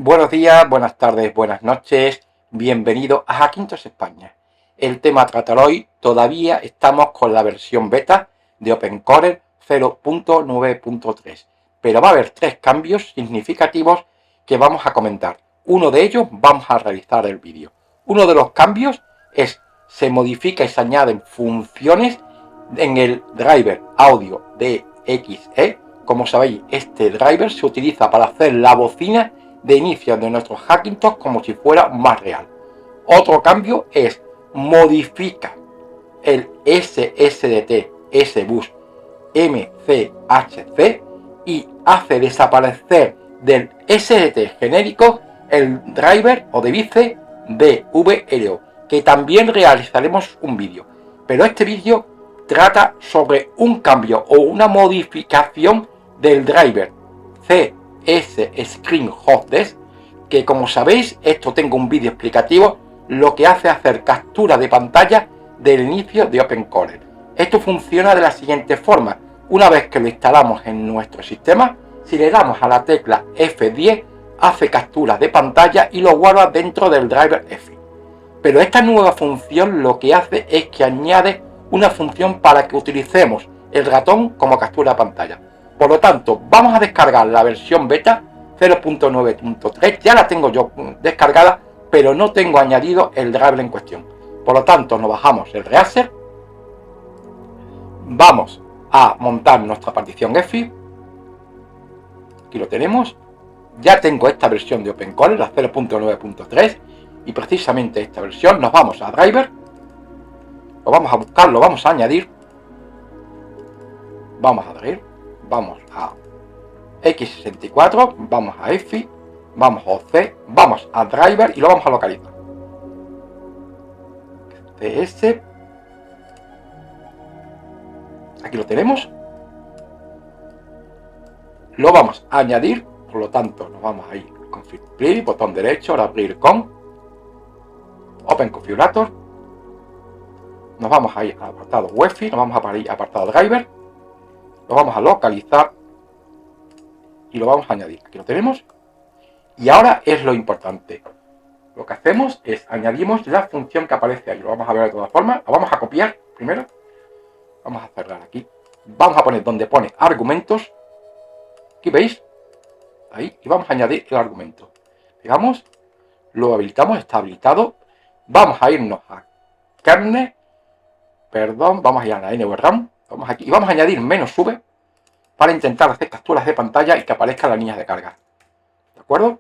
Buenos días, buenas tardes, buenas noches, bienvenido a Hackintosh España. El tema a tratar hoy, todavía estamos con la versión beta de OpenCore 0.9.3, pero va a haber tres cambios significativos que vamos a comentar. Uno de ellos vamos a realizar el vídeo. Uno de los cambios es, se modifica y se añaden funciones en el driver audio DXE. Como sabéis, este driver se utiliza para hacer la bocina de inicio de nuestros Hackintosh como si fuera más real. Otro cambio es modifica el SSDT SBus MCHC y hace desaparecer del SSDT genérico el driver o device DVLO, que también realizaremos un vídeo. Pero este vídeo trata sobre un cambio o una modificación del driver CS Screen Hostess, que como sabéis, esto tengo un vídeo explicativo, lo que hace es hacer captura de pantalla del inicio de OpenCore. Esto funciona de la siguiente forma. Una vez que lo instalamos en nuestro sistema, si le damos a la tecla F10, hace capturas de pantalla y lo guarda dentro del driver F. Pero esta nueva función lo que hace es que añade una función para que utilicemos el ratón como captura de pantalla. Por lo tanto, vamos a descargar la versión beta 0.9.3, ya la tengo yo descargada, pero no tengo añadido el driver en cuestión. Por lo tanto, nos bajamos el Reaser, vamos a montar nuestra partición EFI, aquí lo tenemos, ya tengo esta versión de OpenCore, la 0.9.3, y precisamente esta versión, nos vamos a driver, lo vamos a buscar, lo vamos a añadir, vamos a abrir, vamos a x64, vamos a EFI, vamos a OC, vamos a driver y lo vamos a localizar. CS, aquí lo tenemos, lo vamos a añadir, por lo tanto nos vamos a ir config play, botón derecho, ahora abrir con Open Configurator, nos vamos a ir al apartado UEFI, nos vamos a ir al apartado driver, lo vamos a localizar y lo vamos a añadir. Aquí lo tenemos. Y ahora es lo importante. Lo que hacemos es añadimos la función que aparece ahí. Lo vamos a ver de todas formas. Lo vamos a copiar primero. Vamos a cerrar aquí. Vamos a poner donde pone argumentos. Aquí veis. Ahí. Y vamos a añadir el argumento. Digamos. Lo habilitamos. Está habilitado. Vamos a irnos a kernel. Perdón. Vamos a ir a la NVRAM. Vamos aquí. Y vamos a añadir -v para intentar hacer capturas de pantalla y que aparezcan las líneas de carga. ¿De acuerdo?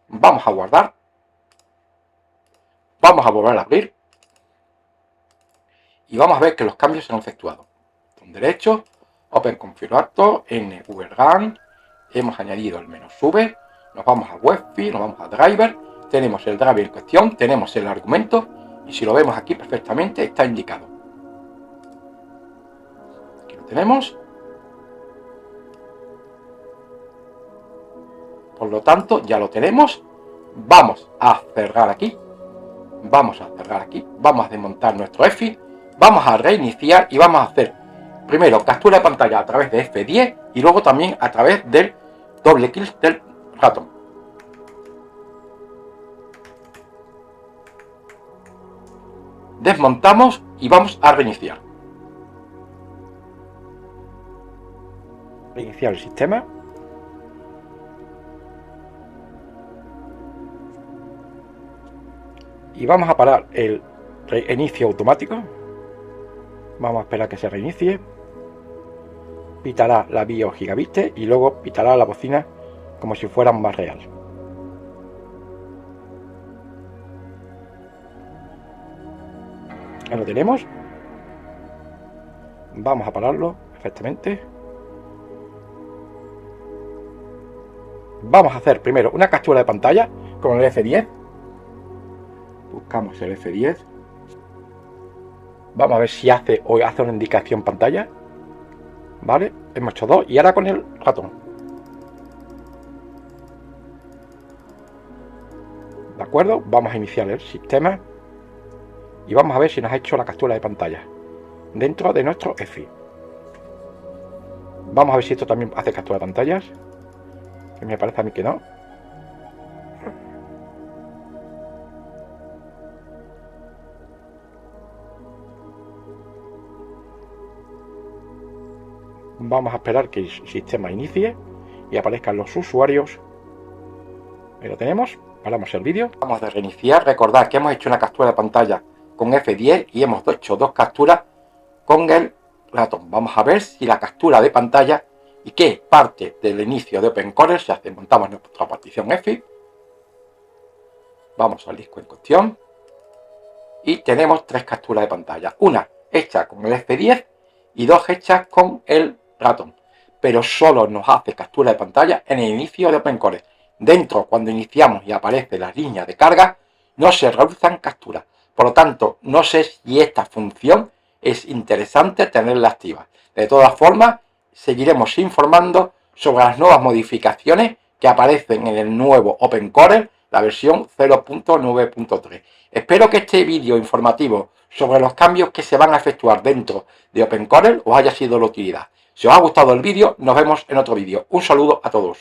Vamos a guardar. Vamos a volver a abrir. Y vamos a ver que los cambios se han efectuado. Botón derecho, Open Configurator, NVRAM. Hemos añadido el -v. Nos vamos a UEFI, nos vamos a driver. Tenemos el driver en cuestión, tenemos el argumento. Y si lo vemos aquí perfectamente, está indicado. Aquí lo tenemos. Por lo tanto, ya lo tenemos. Vamos a cerrar aquí. Vamos a cerrar aquí. Vamos a desmontar nuestro EFI. Vamos a reiniciar y vamos a hacer primero captura de pantalla a través de F10 y luego también a través del doble clic del ratón. Desmontamos y vamos a reiniciar. Reiniciar el sistema. Y vamos a parar el reinicio automático. Vamos a esperar que se reinicie. Pitará la BIOS gigabit y luego pitará la bocina como si fuera más real. Ya lo tenemos. Vamos a pararlo perfectamente. Vamos a hacer primero una captura de pantalla con el F10. Buscamos el F10. Vamos a ver si hace una indicación pantalla. Vale, hemos hecho dos y ahora con el ratón. De acuerdo, vamos a iniciar el sistema y vamos a ver si nos ha hecho la captura de pantalla dentro de nuestro EFI. Vamos a ver si esto también hace captura de pantallas, que me parece a mí que no. vamos a esperar que el sistema inicie y aparezcan los usuarios. Ahí lo tenemos. Paramos el vídeo. Vamos a reiniciar. Recordad que hemos hecho una captura de pantalla con F10 y hemos hecho 2 capturas con el ratón. Vamos a ver si la captura de pantalla y qué parte del inicio de OpenCorel se hace. Montamos nuestra partición EFI. Vamos al disco en cuestión. Y tenemos 3 capturas de pantalla. Una hecha con el F10 y 2 hechas con el ratón. Pero solo nos hace captura de pantalla en el inicio de OpenCorel. Dentro, cuando iniciamos y aparece la línea de carga, no se realizan capturas. Por lo tanto, no sé si esta función es interesante tenerla activa. De todas formas, seguiremos informando sobre las nuevas modificaciones que aparecen en el nuevo OpenCorel, la versión 0.9.3. Espero que este vídeo informativo sobre los cambios que se van a efectuar dentro de OpenCorel os haya sido de utilidad. Si os ha gustado el vídeo, nos vemos en otro vídeo. Un saludo a todos.